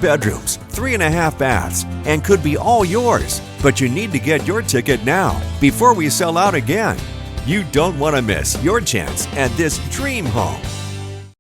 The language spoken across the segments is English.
bedrooms, 3.5 baths, and could be all yours. But you need to get your ticket now before we sell out again. You don't want to miss your chance at this dream home.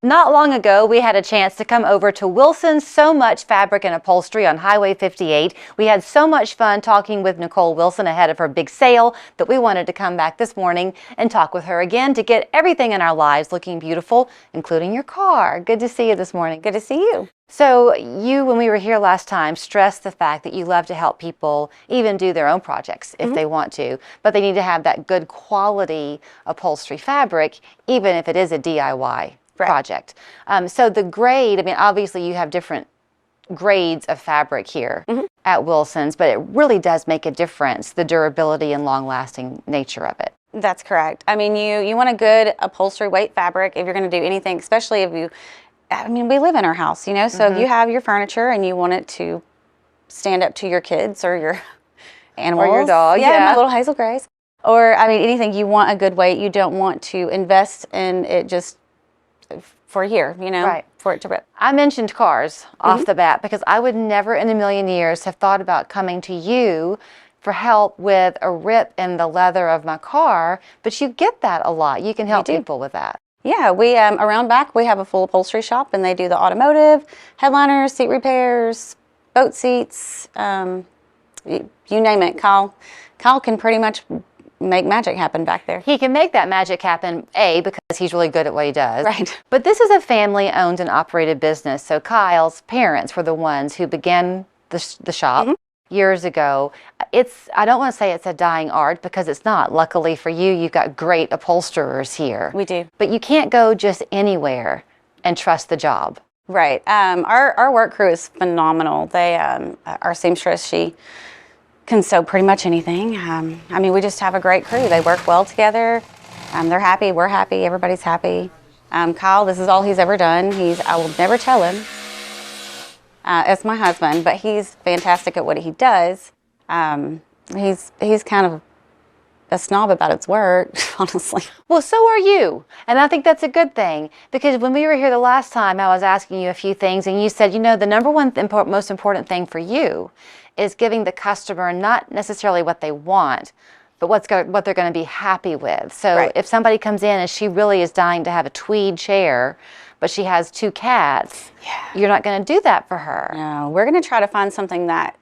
Not long ago, we had a chance to come over to Wilson's So Much Fabric and Upholstery on Highway 58. We had so much fun talking with Nicole Wilson ahead of her big sale that we wanted to come back this morning and talk with her again to get everything in our lives looking beautiful, including your car. Good to see you this morning. Good to see you. So you, when we were here last time, stressed the fact that you love to help people even do their own projects if they want to, but they need to have that good quality upholstery fabric, even if it is a DIY. Project. So the grade, I mean, obviously you have different grades of fabric here at Wilson's, but it really does make a difference, the durability and long-lasting nature of it. That's correct. I mean, you want a good upholstery weight fabric if you're going to do anything, especially if you, I mean, we live in our house, you know, so if you have your furniture and you want it to stand up to your kids or your animals. Or your dog. Yeah, my little Hazel Grays. Or, I mean, anything, you want a good weight. You don't want to invest in it just for a year, you know, for it to rip. I mentioned cars off the bat because I would never in a million years have thought about coming to you for help with a rip in the leather of my car, but you get that a lot. You can help people with that. Yeah, we around back we have a full upholstery shop, and they do the automotive, headliners, seat repairs, boat seats, you name it. Kyle can pretty much make magic happen back there. He can make that magic happen, A, because he's really good at what he does. Right. But this is a family-owned and operated business, so Kyle's parents were the ones who began the shop years ago. I don't want to say it's a dying art because it's not. Luckily for you, you've got great upholsterers here. We do. But you can't go just anywhere and trust the job. Right. Our work crew is phenomenal. They, our seamstress, she can sew pretty much anything. I mean, we just have a great crew. They work well together. They're happy. We're happy. Everybody's happy. Kyle, this is all he's ever done. I will never tell him. It's my husband, but he's fantastic at what he does. He's kind of a snob about his work, honestly. Well, so are you. And I think that's a good thing because when we were here the last time, I was asking you a few things and you said, you know, the number one most important thing for you is giving the customer not necessarily what they want, but what they're going to be happy with. So if somebody comes in and she really is dying to have a tweed chair, but she has 2 cats, you're not going to do that for her. No, we're going to try to find something that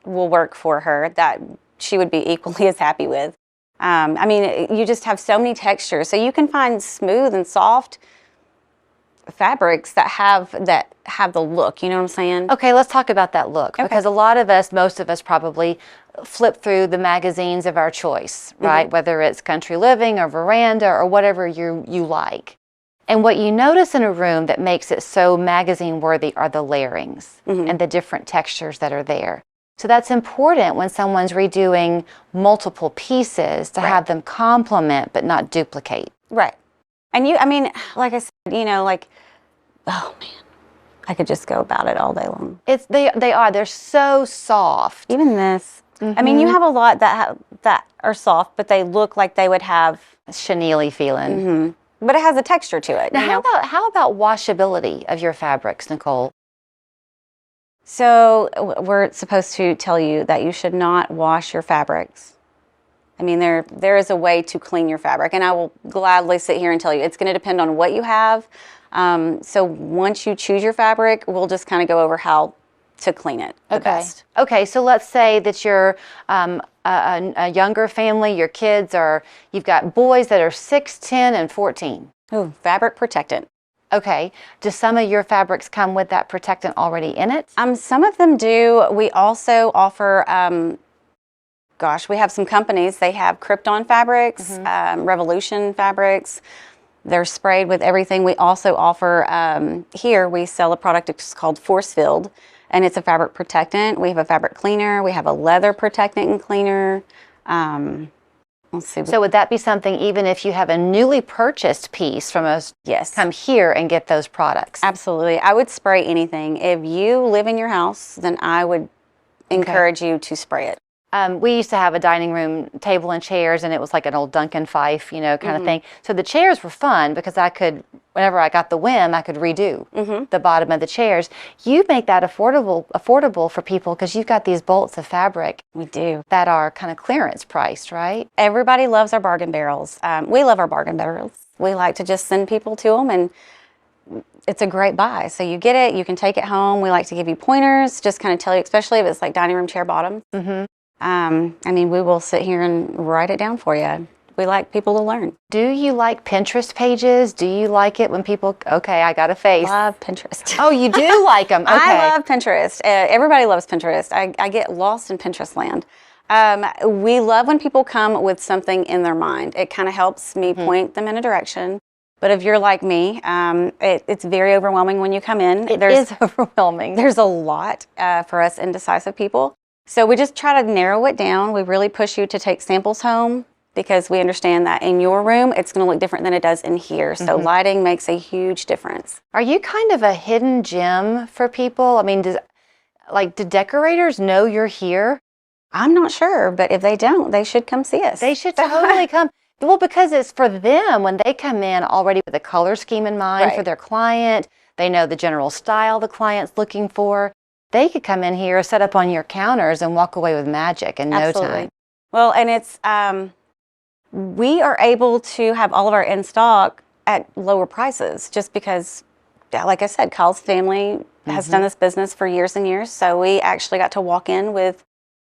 will work for her, that she would be equally as happy with. I mean, you just have so many textures. So you can find smooth and soft fabrics that have the look, you know what I'm saying? Okay, let's talk about that look because a lot of us, most of us probably flip through the magazines of our choice, right? Whether it's Country Living or Veranda or whatever you like. And what you notice in a room that makes it so magazine worthy are the layerings and the different textures that are there. So that's important when someone's redoing multiple pieces to have them complement but not duplicate. Right. And I mean, like I said, you know, like, oh man, I could just go about it all day long. They're so soft. Even this. I mean, you have a lot that are soft, but they look like they would have chenille feeling. But it has a texture to it. Now, how about washability of your fabrics, Nicole? So we're supposed to tell you that you should not wash your fabrics. I mean, there is a way to clean your fabric, and I will gladly sit here and tell you it's going to depend on what you have. So once you choose your fabric, we'll just kind of go over how to clean it the best. Okay, so let's say that you're a younger family, your kids you've got boys that are 6, 10, and 14. Oh, fabric protectant. Okay, do some of your fabrics come with that protectant already in it? Some of them do. We also offer, we have some companies, they have Krypton fabrics, Revolution fabrics. They're sprayed with everything. We also offer, here we sell a product that's called Force Filled, and it's a fabric protectant. We have a fabric cleaner. We have a leather protectant and cleaner. Let's see. So would that be something even if you have a newly purchased piece from us? Yes. Come here and get those products? Absolutely. I would spray anything. If you live in your house, then I would encourage you to spray it. We used to have a dining room table and chairs, and it was like an old Duncan Fife, kind of thing. So the chairs were fun because I could, whenever I got the whim, I could redo the bottom of the chairs. You make that affordable for people because you've got these bolts of fabric. We do. That are kind of clearance priced, right? Everybody loves our bargain barrels. We love our bargain barrels. We like to just send people to them, and it's a great buy. So you get it, you can take it home. We like to give you pointers, just kind of tell you, especially if it's like dining room chair bottoms. We will sit here and write it down for you. We like people to learn. Do you like Pinterest pages? Do you like it when people, okay, I got a face. Love Pinterest. Oh, you do like them. Okay. I love Pinterest. Everybody loves Pinterest. I get lost in Pinterest land. We love when people come with something in their mind. It kind of helps me point them in a direction. But if you're like me, it's very overwhelming when you come in. It is overwhelming. There's a lot for us indecisive people. So we just try to narrow it down. We really push you to take samples home because we understand that in your room, it's going to look different than it does in here. So lighting makes a huge difference. Are you kind of a hidden gem for people? I mean, do decorators know you're here? I'm not sure, but if they don't, they should come see us. They should totally come. Well, because it's for them when they come in already with a color scheme in mind for their client. They know the general style the client's looking for. They could come in here, set up on your counters, and walk away with magic in no time. Well, and it's we are able to have all of our in stock at lower prices just because, like I said, Kyle's family has done this business for years and years. So we actually got to walk in with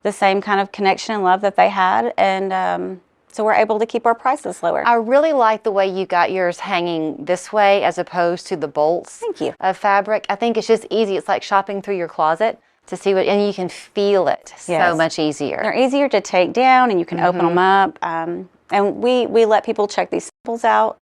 the same kind of connection and love that they had, and so we're able to keep our prices lower. I really like the way you got yours hanging this way as opposed to the bolts of fabric. I think it's just easy. It's like shopping through your closet to see and you can feel it so much easier. They're easier to take down, and you can open them up. And we let people check these samples out.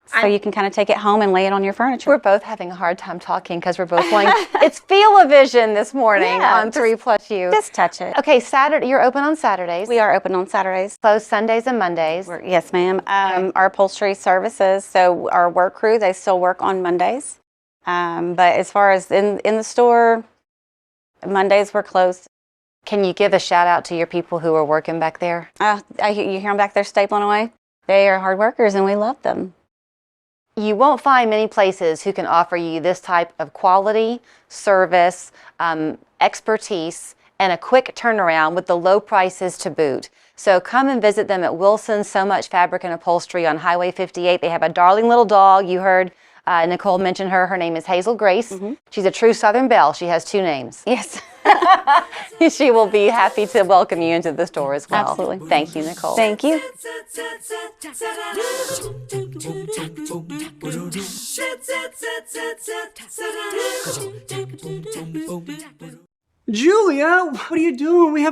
So you can kind of take it home and lay it on your furniture. We're both having a hard time talking because we're both going, it's Feel-O-Vision this morning on 3+U. Just touch it. Okay, Saturday, you're open on Saturdays. We are open on Saturdays. Closed Sundays and Mondays. Yes, ma'am. Our upholstery services, so our work crew, they still work on Mondays. But as far as in the store, Mondays we're closed. Can you give a shout out to your people who are working back there? You hear them back there stapling away? They are hard workers and we love them. You won't find many places who can offer you this type of quality, service, expertise, and a quick turnaround with the low prices to boot. So come and visit them at Wilson's So Much Fabric and Upholstery on Highway 58. They have a darling little dog. You heard Nicole mention her. Her name is Hazel Grace. She's a true Southern belle. She has 2 names. Yes. She will be happy to welcome you into the store as well. Absolutely. Thank you, Nicole. Thank you. Julia, what are you doing? We have